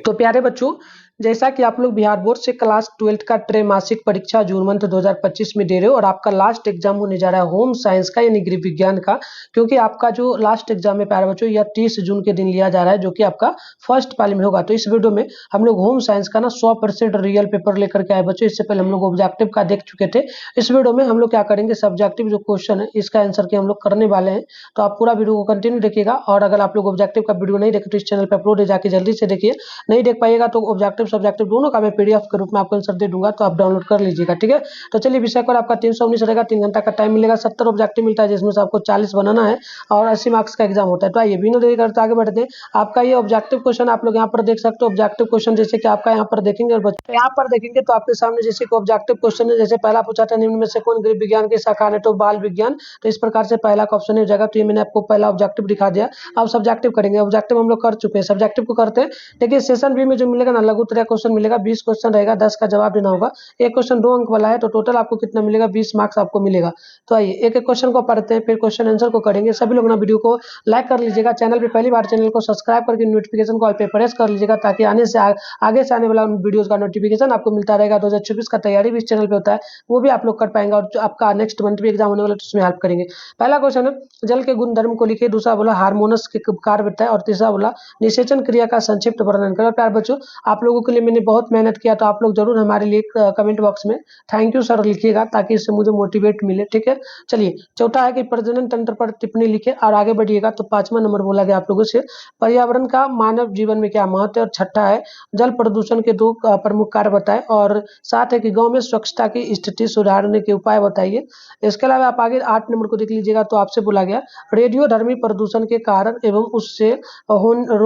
तो प्यारे बच्चों, जैसा कि आप लोग बिहार बोर्ड से क्लास 12th का त्रैमासिक परीक्षा जून मंथ 2025 में दे रहे हो और आपका लास्ट एग्जाम होने जा रहा है होम साइंस का यानी गृह विज्ञान का, क्योंकि आपका जो लास्ट एग्जाम है प्यारे बच्चों यह 30 जून के दिन लिया जा रहा है, जो कि आपका फर्स्ट पाली में होगा। तो इस वीडियो में हम लोग होम साइंस का ना 100% रियल पेपर लेकर के आए बच्चों। इससे पहले हम लोग ऑब्जेक्टिव का देख चुके थे। इस वीडियो में हम लोग क्या करेंगे, सब्जेक्टिव जो क्वेश्चन है इसका आंसर के हम लोग करने वाले हैं। तो आप पूरा वीडियो को कंटिन्यू देखिएगा, और अगर आप लोग ऑब्जेक्टिव का वीडियो नहीं देखे तो इस चैनल पर अपलोड है, जाके जल्दी से देखिए। नहीं देख पाइएगा तो ऑब्जेक्टिव सब्जेक्टिव दोनों का मैं पीडीएफ के रूप में आपको आंसर दे दूंगा, तो आप डाउनलोड कर लीजिएगा, ठीक है। तो चलिए, विषय पर आपका 319 रहेगा, 3 घंटा का टाइम मिलेगा, 70 ऑब्जेक्टिव मिलता है जिसमें से आपको 40 बनाना है और 80 मार्क्स का एग्जाम होता है। तो आइए बिना देरी करते आगे बढ़ते हैं। आपका ये ऑब्जेक्टिव क्वेश्चन आप लोग यहाँ पर देख सकते हो। ऑब्जेक्टिव क्वेश्चन जैसे कि आपका यहाँ पर देखेंगे, और तो यहाँ पर देखेंगे तो आपके सामने जैसे कि ऑब्जेक्टिव क्वेश्चन है। जैसे पहला पूछा था, निम्न में से कौन गृह विज्ञान की शाखा है, तो बाल विज्ञान। तो इस प्रकार से पहला का ऑप्शन हो जाएगा। तो ये मैंने आपको पहला ऑब्जेक्टिव दिखा दिया। अब सब्जेक्टिव करेंगे। ऑब्जेक्टिव हम लोग कर चुके हैं, सब्जेक्टिव को करते हैं। देखिए, सेशन बी में जो मिलेगा ना, लघु त्रय क्वेश्चन मिलेगा, 20 क्वेश्चन रहेगा, 10 का जवाब देना होगा। एक क्वेश्चन 2 अंक वाला है, तो टोटल आपको कितना मिलेगा, 20 मार्क्स आपको मिलेगा। तो आइए एक एक क्वेश्चन को पढ़ते हैं, फिर क्वेश्चन आंसर को करेंगे। सभी लोग ना वीडियो को लाइक कर लीजिएगा, चैनल पे पहली बार चैनल को सब्सक्राइब करके नोटिफिकेशन कॉल पे प्रेस कर लीजिएगा, ताकि आगे से आने वाला वीडियोस का नोटिफिकेशन आपको मिलता रहेगा। 2024 का तैयारी भी इस चैनल पे होता है, वो भी आप लोग कर पाएंगे, और जो आपका नेक्स्ट मंथ भी एग्जाम होने वाला है तो उसमें हेल्प करेंगे। पहला क्वेश्चन है, जल के गुणधर्म को लिखिए। दूसरा बोला हार्मोनस के कार्य बताएं, और तीसरा बोला निषेचन क्रिया का संक्षिप्त वर्णन करें। प्यार बच्चों, आप लोगों के लिए मैंने बहुत मेहनत किया, तो आप लोग जरूर हमारे लिए कमेंट बॉक्स में थैंक यू सर लिखिएगा, ताकि इससे मुझे मोटिवेट मिले, ठीक है। चलिए, चौथा है कि प्रजनन तंत्र पर टिप्पणी लिखे, और आगे बढ़िएगा। तो 5वां नंबर बोला गया आप लोगों से, पर्यावरण का मानव जीवन में क्या महत्व है। और छठा है, जल प्रदूषण के 2 प्रमुख कार्य बताएं। और 7 है कि गांव में स्वच्छता की स्थिति सुधारने के उपाय बताइए। इसके अलावा आप आगे 8 नंबर को देख लीजिएगा। तो आपसे बोला गया रेडियोधर्मी प्रदूषण के कारण एवं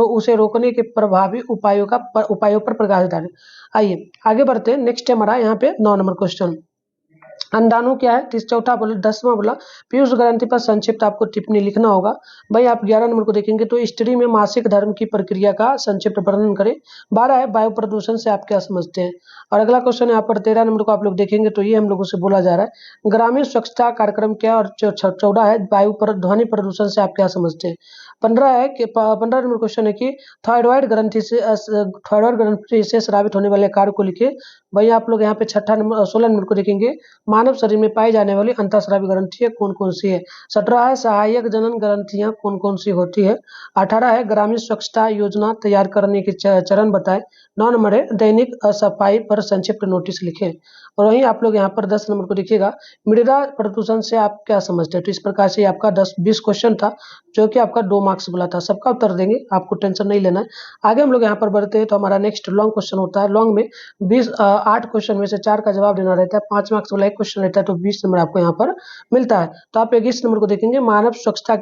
उसे रोकने के प्रभावी उपायों पर प्रकाश डालें। आइए आगे बढ़ते हैं। नेक्स्ट है हमारा यहाँ पे 9 नंबर क्वेश्चन, अंडाणु क्या है। चौथा बोला, 10वां बोला पीयूष ग्रंथि पर संक्षिप्त आपको टिप्पणी लिखना होगा। भाई आप 11 नंबर को देखेंगे, तो स्त्री में मासिक धर्म की प्रक्रिया का संक्षिप्त वर्णन करें। 12 है, वायु प्रदूषण से आप क्या समझते हैं। और अगला क्वेश्चन यहाँ पर 13 नंबर को आप लोग देखेंगे, तो ये हम लोगों से बोला जा रहा है ग्रामीण स्वच्छता कार्यक्रम क्या। और 14 है, ध्वनि प्रदूषण से आप क्या समझते हैं। 15 नंबर क्वेश्चन है कि थायराइड ग्रंथि से स्रावित होने वाले कार्य को लिखे। भाई आप लोग यहाँ पे 16 नंबर को देखेंगे, मानव शरीर में पाई जाने वाली अंतःस्रावी ग्रंथियां कौन कौन सी है। 17 है, सहायक जनन ग्रंथियां कौन कौन सी होती है। 18 है, ग्रामीण स्वच्छता योजना तैयार करने के चरण बताएं। 9 नंबर है, दैनिक सफाई पर संक्षिप्त नोटिस लिखें। और वहीं आप लोग यहाँ पर 10 नंबर को देखिएगा, मृदा प्रदूषण से आप क्या समझते हैं। तो इस प्रकार से आपका 20 क्वेश्चन था, जो कि आपका 2 मार्क्स बोला था। सबका उत्तर देंगे, आपको टेंशन नहीं लेना है। आगे हम लोग यहाँ पर बढ़ते हैं। तो हमारा नेक्स्ट लॉन्ग क्वेश्चन होता है। लॉन्ग में 8 क्वेश्चन में से 4 का जवाब देना रहता है। 5 मार्क्स वाला एक क्वेश्चन रहता है, तो 20 नंबर आपको यहाँ पर मिलता है। तो आप 21 नंबर को देखेंगे, मानव स्वास्थ्य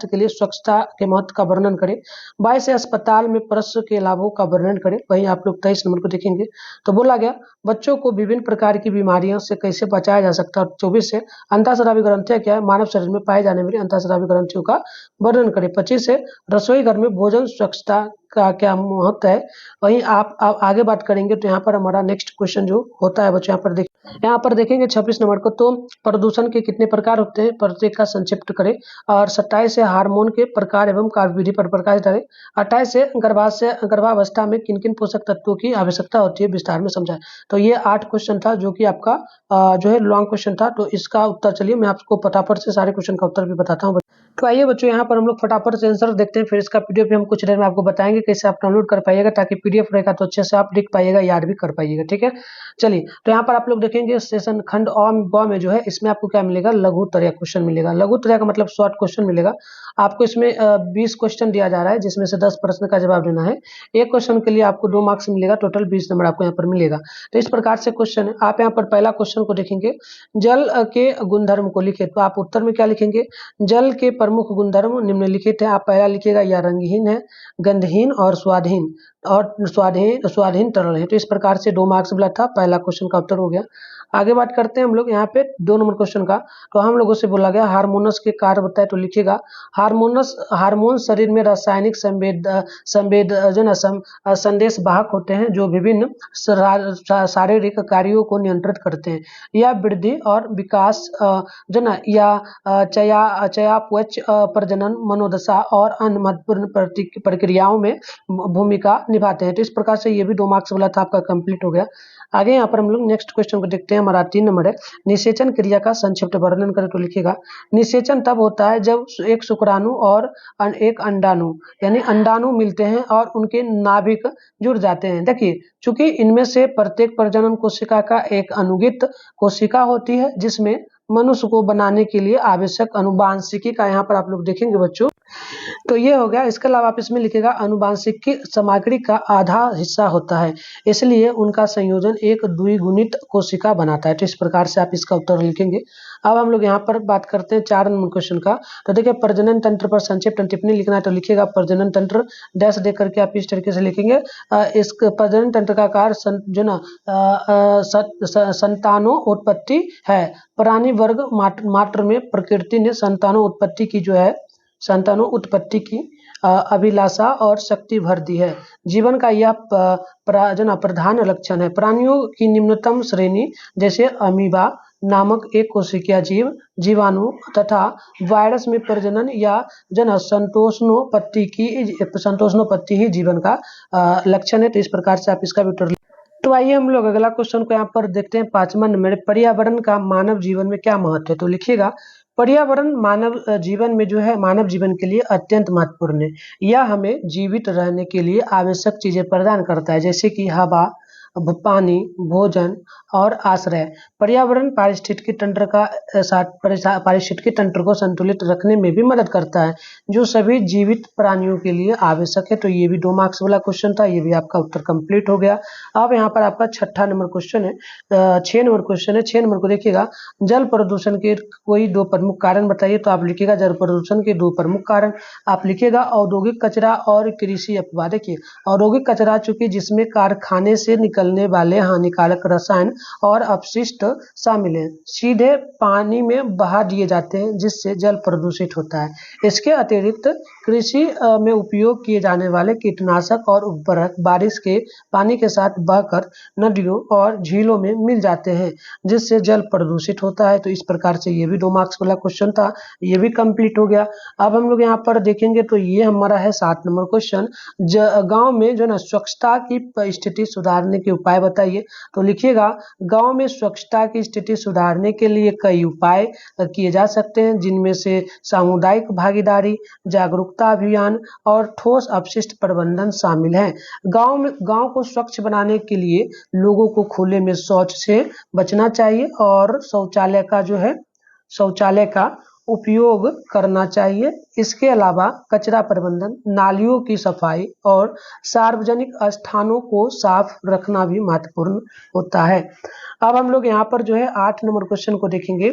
के लिए स्वच्छता के महत्व का वर्णन करें। 22 से अस्पताल में प्रसव के लाभों का वर्णन करें। वहीं आप लोग 23 नंबर को देखेंगे, तो बोला गया बच्चों को विभिन्न प्रकार की बीमारियों से कैसे बचाया जा सकता है। 24 से अंतःस्रावी ग्रंथियां क्या है, मानव शरीर में पाए जाने वाली अंतःस्रावी ग्रंथियों का वर्णन करें। 25 से रसोई घर में भोजन स्वच्छता का क्या महत्व है। वहीं आप आगे बात करेंगे, तो यहाँ पर हमारा नेक्स्ट क्वेश्चन जो होता है बच्चों, यहाँ पर देखेंगे 26 नंबर को, तो प्रदूषण के कितने प्रकार होते हैं, प्रत्येक का संक्षिप्त करें। और 27 से हार्मोन के प्रकार एवं कार्यविधि पर प्रकाश डालें। 28 से गर्भावस्था में किन किन पोषक तत्वों की आवश्यकता होती है, विस्तार में समझाएं। तो ये 8 क्वेश्चन था, जो कि आपका जो है लॉन्ग क्वेश्चन था। तो इसका उत्तर चलिए मैं आपको फटाफट से सारे क्वेश्चन का उत्तर भी बताता हूँ। तो आइए बच्चों, यहाँ पर हम लोग फटाफट से आंसर देखते हैं, फिर इसका पीडीएफ भी हम कुछ देर में आपको बताएंगे कैसे आप डाउनलोड कर पाइएगा, ताकि पीडीएफ रहेगा तो अच्छे से आप लिख पाइएगा, याद भी कर पाइएगा, ठीक है। चलिए, तो यहाँ पर आप लोग देखेंगे सेशन खंड ब में जो है, इसमें आपको क्या मिलेगा, लघु त्रय क्वेश्चन मिलेगा। लघु त्रय का मतलब शॉर्ट क्वेश्चन मिलेगा आपको। इसमें 20 क्वेश्चन दिया जा रहा है, जिसमें से 10 प्रश्न का जवाब देना है। एक क्वेश्चन के लिए आपको 2 मार्क्स मिलेगा, टोटल 20 नंबर आपको यहाँ पर मिलेगा। तो इस प्रकार से क्वेश्चन है। आप यहाँ पर पहला क्वेश्चन को देखेंगे, जल के गुणधर्म को लिखे। तो आप उत्तर में क्या लिखेंगे, जल के प्रमुख गुणधर्म निम्नलिखित है। आप पहला लिखिएगा, या रंगहीन है, गंधहीन और स्वादहीन। और स्वाधीन स्वाधीन तरल है। तो इस प्रकार से 2 मार्क्स मिला था, पहला क्वेश्चन का उत्तर हो गया। आगे बात करते हैं हम लोग यहाँ पे 2 नंबर क्वेश्चन का। तो हम लोगों से बोला गया हार्मोनस के कार्य बताए, तो लिखिएगा हार्मोन शरीर में रासायनिक संदेश वाहक होते हैं जो विभिन्न शारीरिक कार्यों को नियंत्रित करते हैं या वृद्धि और विकास जो ना या चयापचय प्रजनन मनोदशा और अन्य महत्वपूर्ण प्रक्रियाओं में भूमिका निभाते हैं। तो इस प्रकार से ये भी 2 मार्क्स वाला था, आपका कंप्लीट हो गया। आगे यहाँ पर हम लोग नेक्स्ट क्वेश्चन को देखते हैं। हमारा 3 नंबर है, निषेचन क्रिया का संक्षिप्त वर्णन करें। तो लिखिएगा निषेचन तब होता है जब एक शुक्राणु और एक अंडाणु यानी अंडाणु मिलते हैं और उनके नाभिक जुड़ जाते हैं। देखिए, चूंकि इनमें से प्रत्येक प्रजनन कोशिका का एक अनुगित कोशिका होती है जिसमें मनुष्य को बनाने के लिए आवश्यक अनुवांशिकी का यहाँ पर आप लोग देखेंगे बच्चों, तो ये हो गया। इसके अलावा आप इसमें लिखिएगा अनुवांशिकी सामग्री का आधा हिस्सा होता है, इसलिए उनका संयोजन एक द्विगुणित कोशिका बनाता है। तो इस प्रकार से आप इसका उत्तर लिखेंगे। अब हम लोग यहाँ पर बात करते हैं 4 नंबर क्वेश्चन का। तो देखिए, प्रजनन तंत्र पर संक्षिप्त टिप्पणी लिखना है। तो लिखिएगा प्रजनन तंत्र डैश दे करके आप इस तरीके से लिखेंगे। इस प्रजनन तंत्र का कार्य जो ना संतानोत्पत्ति है। प्राणी वर्ग मात्र में प्रकृति ने संतानों उत्पत्ति की अभिलाषा और शक्ति भर दी है। जीवन का यह प्रधान लक्षण है। प्राणियों की निम्नतम श्रेणी जैसे अमीबा नामक एक कोशिकीय जीव, जीवाणु तथा वायरस में प्रजनन या संतोषणोत्पत्ति ही जीवन का लक्षण है। तो इस प्रकार से आप इसका भी उत्तर। तो आइए हम लोग अगला क्वेश्चन को यहाँ पर देखते हैं। 5वां नंबर, पर्यावरण का मानव जीवन में क्या महत्व है। तो लिखिएगा पर्यावरण मानव जीवन में जो है मानव जीवन के लिए अत्यंत महत्वपूर्ण है। यह हमें जीवित रहने के लिए आवश्यक चीजें प्रदान करता है, जैसे कि हवा, पानी, भोजन और आश्रय। पर्यावरण पारिस्थितिकी तंत्र को संतुलित रखने में भी मदद करता है, जो सभी जीवित प्राणियों के लिए आवश्यक है। तो ये भी 2 मार्क्स वाला क्वेश्चन था, ये भी आपका उत्तर कंप्लीट हो गया। अब यहाँ पर आपका 6 नंबर क्वेश्चन है, 6 नंबर क्वेश्चन है। 6 नंबर को देखिएगा, जल प्रदूषण के कोई 2 प्रमुख कारण बताइए। तो आप लिखिएगा जल प्रदूषण के 2 प्रमुख कारण। आप लिखिएगा औद्योगिक कचरा और कृषि अपवाह। देखिए, औद्योगिक कचरा चूंकि जिसमें कारखाने से निकलने वाले हानिकारक रसायन और अपशिष्ट शामिल हैं, सीधे पानी में बहा दिए जाते हैं, जिससे जल प्रदूषित होता है। इसके अतिरिक्त कृषि में उपयोग किए जाने वाले कीटनाशक और उर्वरक बारिश के पानी के साथ बहकर नदियों और झीलों में मिल जाते हैं, जिससे जल प्रदूषित होता है। तो इस प्रकार से ये भी 2 मार्क्स वाला क्वेश्चन था, ये भी कंप्लीट हो गया। अब हम लोग यहाँ पर देखेंगे तो ये हमारा है 7 नंबर क्वेश्चन, गांव में जो ना स्वच्छता की स्थिति सुधारने के उपाय बताइए। तो लिखिएगा गांव में स्वच्छता की स्थिति सुधारने के लिए कई उपाय किए जा सकते हैं, जिनमें से सामुदायिक भागीदारी, जागरूकता अभियान और ठोस अपशिष्ट प्रबंधन शामिल हैं। गांव को स्वच्छ बनाने के लिए लोगों को खुले में शौच से बचना चाहिए और शौचालय का उपयोग करना चाहिए। इसके अलावा कचरा प्रबंधन, नालियों की सफाई और सार्वजनिक स्थानों को साफ रखना भी महत्वपूर्ण होता है। अब हम लोग यहाँ पर जो है 8 नंबर क्वेश्चन को देखेंगे।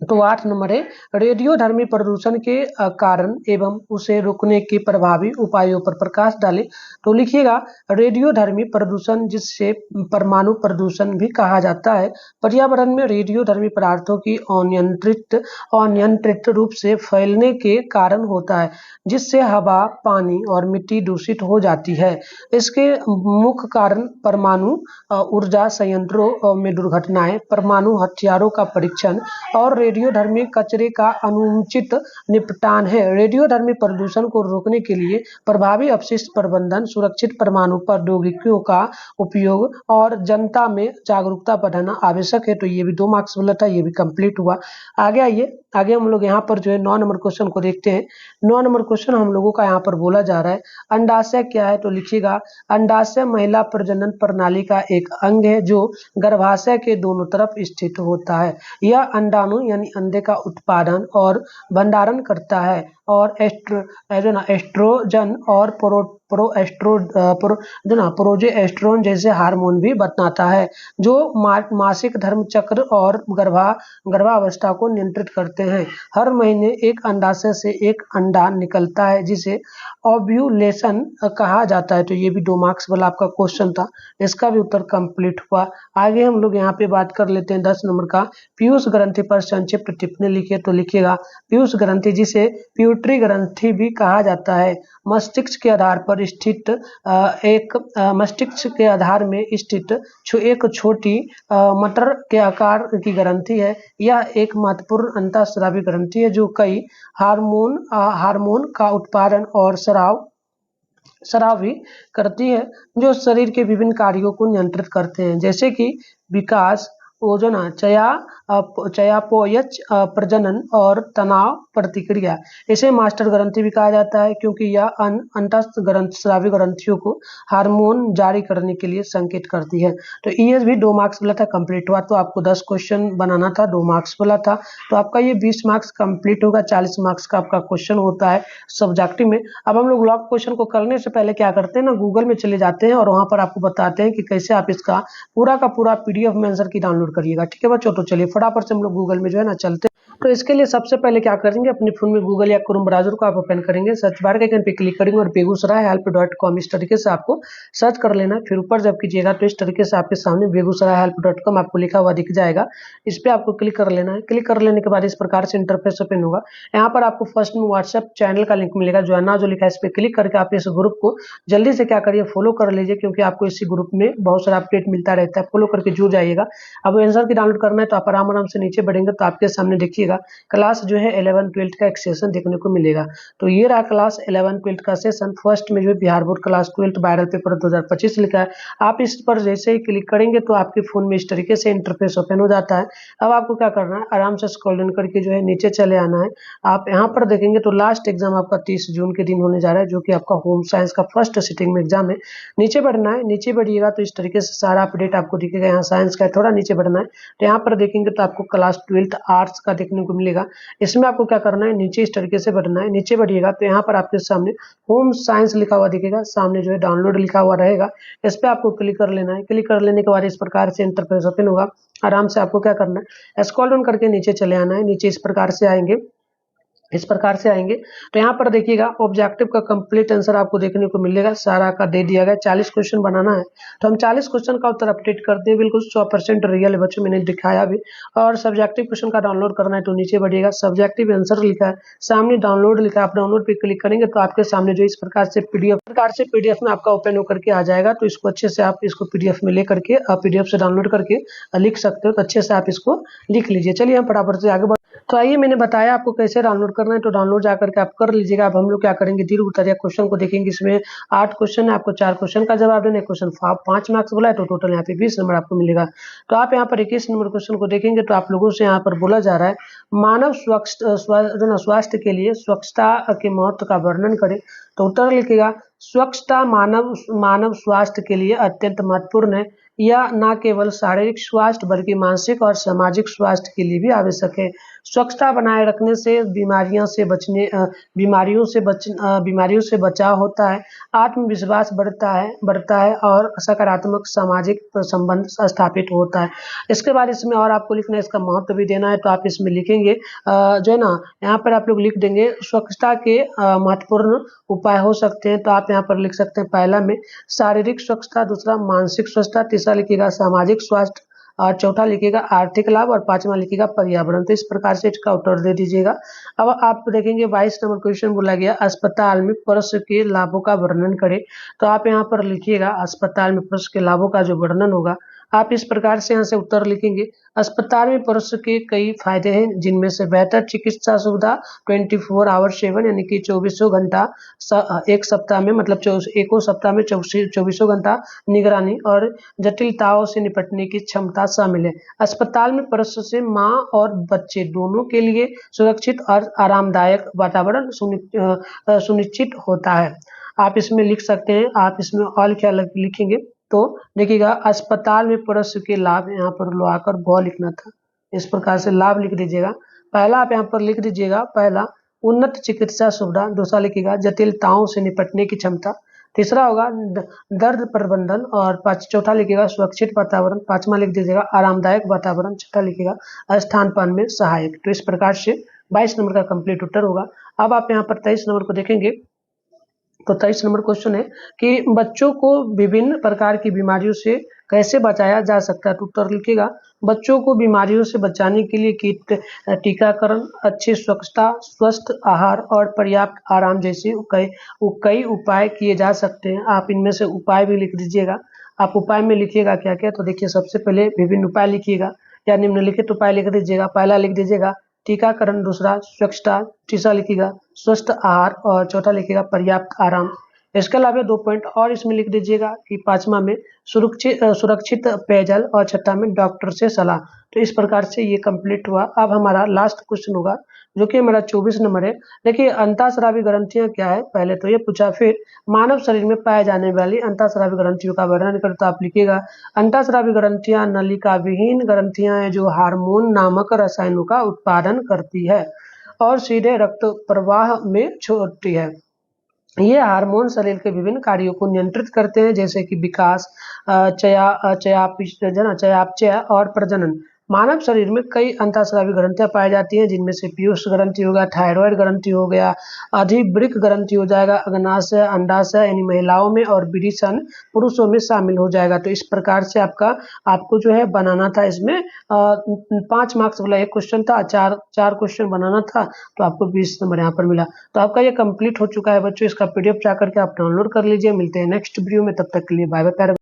तो 8 नंबर है, रेडियोधर्मी प्रदूषण के कारण एवं उसे रोकने के प्रभावी उपायों पर प्रकाश डालें। तो लिखिएगा रेडियोधर्मी प्रदूषण, जिससे परमाणु प्रदूषण भी कहा जाता है, पर्यावरण में रेडियोधर्मी पदार्थों की अनियंत्रित रूप से फैलने के कारण होता है, जिससे हवा, पानी और मिट्टी दूषित हो जाती है। इसके मुख्य कारण परमाणु ऊर्जा संयंत्रों में दुर्घटनाएं, परमाणु हथियारों का परीक्षण और रेडियोधर्मी कचरे का अनुचित निपटान है। रेडियोधर्मी प्रदूषण को रोकने के लिए प्रभावी अपशिष्ट प्रबंधन, सुरक्षित परमाणु प्रौद्योगिकियों का उपयोग और जनता में जागरूकता बढ़ाना आवश्यक है। तो ये भी 2 मार्क्स वाला था, ये भी कंप्लीट हुआ। आगे हम लोग यहाँ पर जो है 9 नंबर क्वेश्चन को देखते हैं। 9 नंबर क्वेश्चन हम लोगों का यहाँ पर बोला जा रहा है, अंडाशय क्या है। तो लिखिएगा अंडाशय महिला प्रजनन प्रणाली का एक अंग है जो गर्भाशय के दोनों तरफ स्थित होता है। यह अंडाणु यानी अंडे का उत्पादन और भंडारण करता है और एस्ट्रोजन और प्रोजेस्टेरोन जैसे हार्मोन भी बनाता है, जो मासिक धर्म चक्र और गर्भावस्था को नियंत्रित करते करते हैं। हर महीने एक अंडाशय से एक अंडा निकलता है जिसे ओव्यूलेशन कहा जाता है। तो ये भी 2 मार्क्स वाला आपका क्वेश्चन था, इसका भी उत्तर कंप्लीट हुआ। आगे हम लोग यहाँ पे बात कर लेते हैं 10 नंबर का। पीयूष ग्रंथि पर संक्षिप्त टिप्पणी लिखिए। तो लिखिएगा, पीयूष ग्रंथि जिसे पिट्यूटरी ग्रंथि भी कहा जाता है, मस्तिष्क के आधार पर स्थित मस्तिष्क के आधार में स्थित एक छोटी मटर के आकार की ग्रंथि है। यह एक महत्वपूर्ण अंतःस्रावी ग्रंथि है जो कई हार्मोन का उत्पादन और स्राव भी करती है, जो शरीर के विभिन्न कार्यों को नियंत्रित करते हैं, जैसे कि विकास, ओजोन, चयापचय, प्रजनन और तनाव प्रतिक्रिया। इसे मास्टर ग्रंथि भी कहा जाता है क्योंकि यह अंतस्थ स्रावी ग्रंथियों को हार्मोन जारी करने के लिए संकेत करती है। तो ईएस भी 2 मार्क्स वाला था, कंप्लीट हुआ। तो आपको 10 क्वेश्चन बनाना था, 2 मार्क्स वाला था, तो आपका ये 20 मार्क्स कंप्लीट होगा। 40 मार्क्स का आपका क्वेश्चन होता है सब्जेक्टिव में। अब हम लोग लॉग क्वेश्चन को करने से पहले क्या करते हैं ना, गूगल में चले जाते हैं और वहां पर आपको बताते हैं कि कैसे आप इसका पूरा का पूरा पीडीएफ में आंसर की डाउनलोड करिएगा। ठीक है बच्चों, तो चलिए फटाफट से हम लोग गूगल में जो है ना चलते हैं। तो इसके लिए सबसे पहले क्या करेंगे, अपने फोन में गूगल या क्रोम ब्राउजर को आप ओपन करेंगे, सर्च बार के आइकन पे क्लिक करेंगे और बेगूसराय help.com इस तरीके से आपको सर्च कर लेना है। फिर ऊपर जब कीजिएगा तो इस तरीके से आपके सामने बेगूसराय help.com आपको लिखा हुआ दिख जाएगा। इस पे आपको क्लिक कर लेना है। क्लिक कर लेने के बाद इस प्रकार से इंटरफेस ओपन होगा। यहाँ पर आपको फर्स्ट में व्हाट्सएप चैनल का लिंक मिलेगा, ज्वाइन नाउ जो लिखा है इस पे क्लिक करके आप इस ग्रुप को जल्दी से क्या करिए, फॉलो कर लीजिए, क्योंकि आपको इसी ग्रुप में बहुत सारा अपडेट मिलता रहता है। फॉलो करके जुड़ जाइएगा। अब आंसर की डाउनलोड करना है तो आप आराम से नीचे बढ़ेंगे तो आपके सामने देखिएगा क्लास जो है 11-12 का एक सेशन देखने को मिलेगा। तो ये रहा क्लास 11-12 का सेशन। फर्स्ट में जो है Bihar board class 12 viral paper 2025 लिखा है। आप इस पर जैसे ही क्लिक करेंगे तो आपके फोन में इस तरीके से इंटरफेस ओपन हो जाता है। अब आपको क्या करना है, आराम से स्क्रॉल डाउन करके जो है नीचे चले आना है। आप यहाँ पर देखेंगे तो लास्ट एग्जाम आपका 30 जून के दिन होने जा रहा है, जो कि आपका होम साइंस का फर्स्ट सिटिंग में एग्जाम है। नीचे बढ़ना है, नीचे बढ़िएगा तो इस तरीके से सारा अपडेट आपको दिखेगा। यहाँ साइंस का थोड़ा नीचे बढ़ना है तो यहाँ पर देखेंगे तो आपको क्लास 12 आर्ट्स का देखने को मिलेगा। इसमें आपको क्या करना है, नीचे इस तरीके से बढ़ना है। नीचे बढ़िएगा तो यहाँ पर आपके सामने होम साइंस लिखा हुआ दिखेगा, सामने जो है डाउनलोड लिखा हुआ रहेगा। इस पे आपको क्लिक कर लेना है। क्लिक कर लेने के बाद इस प्रकार से इंटरफेस ओपन होगा। आराम से आपको क्या करना है, स्क्रॉल डाउन करके नीचे चले आना है। नीचे इस प्रकार से आएंगे, इस प्रकार से आएंगे तो यहाँ पर देखिएगा ऑब्जेक्टिव का कंप्लीट आंसर आपको देखने को मिलेगा, सारा का दे दिया गया। 40 क्वेश्चन बनाना है तो हम 40 क्वेश्चन का उत्तर अपडेट करते हैं, बिल्कुल 100% रियल है बच्चों, मैंने दिखाया भी। और सब्जेक्टिव क्वेश्चन का डाउनलोड करना है तो नीचे बढ़िएगा, सब्जेक्टिव आंसर लिखा है, सामने डाउनलोड लिखा है। आप डाउनलोड पे क्लिक करेंगे तो आपके सामने जो इस प्रकार से पीडीएफ में आपका ओपन होकर के आ जाएगा। तो इसको अच्छे से आप इसको पीडीएफ में लेकर के पीडीएफ से डाउनलोड करके लिख सकते हो। तो अच्छे से आप इसको लिख लीजिए। चलिए हम फटाफट से आगे बढ़। तो आइए, मैंने बताया आपको कैसे डाउनलोड करना है, तो डाउनलोड जाकर के आप कर लीजिएगा। अब हम लोग क्या करेंगे, दीर्घ उत्तरीय क्वेश्चन को देखेंगे। इसमें 8 क्वेश्चन है, आपको 4 क्वेश्चन का जवाब देना है। क्वेश्चन 5 मार्क्स बोला है तो टोटल यहाँ पे 20 नंबर आपको मिलेगा। तो आप यहाँ पर 21 नंबर क्वेश्चन को देखेंगे तो आप लोगों से यहाँ पर बोला जा रहा है, मानव स्वास्थ्य के लिए स्वच्छता के महत्व का वर्णन करें। तो उत्तर लिखेगा, स्वच्छता मानव स्वास्थ्य के लिए अत्यंत महत्वपूर्ण है। यह न केवल शारीरिक स्वास्थ्य बल्कि मानसिक और सामाजिक स्वास्थ्य के लिए भी आवश्यक है। स्वच्छता बनाए रखने से बीमारियों से बचाव होता है, आत्मविश्वास बढ़ता है और सकारात्मक सामाजिक संबंध स्थापित होता है। इसके बाद इसमें और आपको लिखना है, इसका महत्व भी देना है। तो आप इसमें लिखेंगे जो है ना, यहाँ पर आप लोग लिख देंगे स्वच्छता के महत्वपूर्ण उपाय हो सकते हैं। तो आप यहाँ पर लिख सकते हैं, पहला में शारीरिक स्वच्छता, दूसरा मानसिक स्वच्छता, तीसरा लिखिएगा सामाजिक स्वास्थ्य, और चौथा लिखिएगा आर्थिक लाभ, और पांचवा लिखिएगा पर्यावरण। तो इस प्रकार से इसका उत्तर दे दीजिएगा। अब आप देखेंगे 22 नंबर क्वेश्चन बोला गया, अस्पताल में प्रसव के लाभों का वर्णन करें। तो आप यहाँ पर लिखिएगा अस्पताल में प्रसव के लाभों का जो वर्णन होगा, आप इस प्रकार से यहाँ से उत्तर लिखेंगे। अस्पताल में प्रसव के कई फायदे हैं, जिनमें से बेहतर चिकित्सा सुविधा 24 आवर 7 यानी कि 24 घंटा एक सप्ताह में, मतलब एको सप्ताह में 24 घंटा निगरानी और जटिलताओं से निपटने की क्षमता शामिल है। अस्पताल में प्रसव से माँ और बच्चे दोनों के लिए सुरक्षित और आरामदायक वातावरण सुनिश्चित होता है। आप इसमें लिख सकते हैं, आप इसमें ऑल क्या लिखेंगे तो देखिएगा, अस्पताल में प्रसव के लाभ, यहाँ पर लो आकर ब लिखना था, इस प्रकार से लाभ लिख दीजिएगा। पहला आप यहाँ पर लिख दीजिएगा, पहला उन्नत चिकित्सा सुविधा, दूसरा लिखिएगा जटिलताओं से निपटने की क्षमता, तीसरा होगा दर्द प्रबंधन, और चौथा लिखिएगा सुरक्षित वातावरण, पांचवा लिख दीजिएगा आरामदायक वातावरण, छठा लिखिएगा स्थानपान में सहायक। तो इस प्रकार से 22 नंबर का कंप्लीट उत्तर होगा। अब आप यहाँ पर 23 नंबर को देखेंगे तो 23 नंबर क्वेश्चन है कि बच्चों को विभिन्न प्रकार की बीमारियों से कैसे बचाया जा सकता है। तो उत्तर लिखिएगा, बच्चों को बीमारियों से बचाने के लिए कीट टीकाकरण, अच्छी स्वच्छता, स्वस्थ आहार और पर्याप्त आराम जैसे कई उपाय किए जा सकते हैं। आप इनमें से उपाय भी लिख दीजिएगा। आप उपाय में लिखिएगा क्या क्या, तो देखिए सबसे पहले विभिन्न उपाय लिखिएगा या निम्नलिखित उपाय लिख दीजिएगा। पहला लिख दीजिएगा टीकाकरण, दूसरा स्वच्छता, तीसरा लिखिएगा स्वस्थ आहार और चौथा लिखिएगा पर्याप्त आराम। इसके अलावा 2 पॉइंट और इसमें लिख दीजिएगा कि पाँचवा में सुरक्षित पेयजल और छठा में डॉक्टर से सलाह। तो इस प्रकार से ये कंप्लीट हुआ। अब हमारा लास्ट क्वेश्चन होगा जो कि हमारा 24 नंबर है। देखिए अंतःस्रावी ग्रंथियां क्या है, पहले तो ये पूछा, फिर मानव शरीर में पाए जाने वाली अंतःस्रावी ग्रंथियों का वर्णन करता। आप लिखिएगा अंतःस्रावी ग्रंथियां नलिका विहीन ग्रंथियां हैं जो हार्मोन नामक रसायनों का उत्पादन करती है और सीधे रक्त प्रवाह में छोड़ती है। ये हार्मोन शरीर के विभिन्न कार्यों को नियंत्रित करते हैं जैसे कि विकास, चयापचय और प्रजनन। मानव शरीर में कई अंतःस्रावी ग्रंथियां पाई जाती हैं जिनमें से पीयूष ग्रंथि हो गया, थायराइड ग्रंथि हो गया, अधिवृक्क ग्रंथि हो जाएगा, अग्नाशय, अंडाशय यानी महिलाओं में और विरेचन पुरुषों में शामिल हो जाएगा। तो इस प्रकार से आपको जो है बनाना था इसमें 5 मार्क्स वाला एक क्वेश्चन था, चार क्वेश्चन बनाना था, तो आपको 20 नंबर यहाँ पर मिला। तो आपका ये कंप्लीट हो चुका है बच्चों। इसका पीडीएफ जाकर के आप डाउनलोड कर लीजिए। मिलते हैं नेक्स्ट वीडियो में, तब तक के लिए बाय बाय।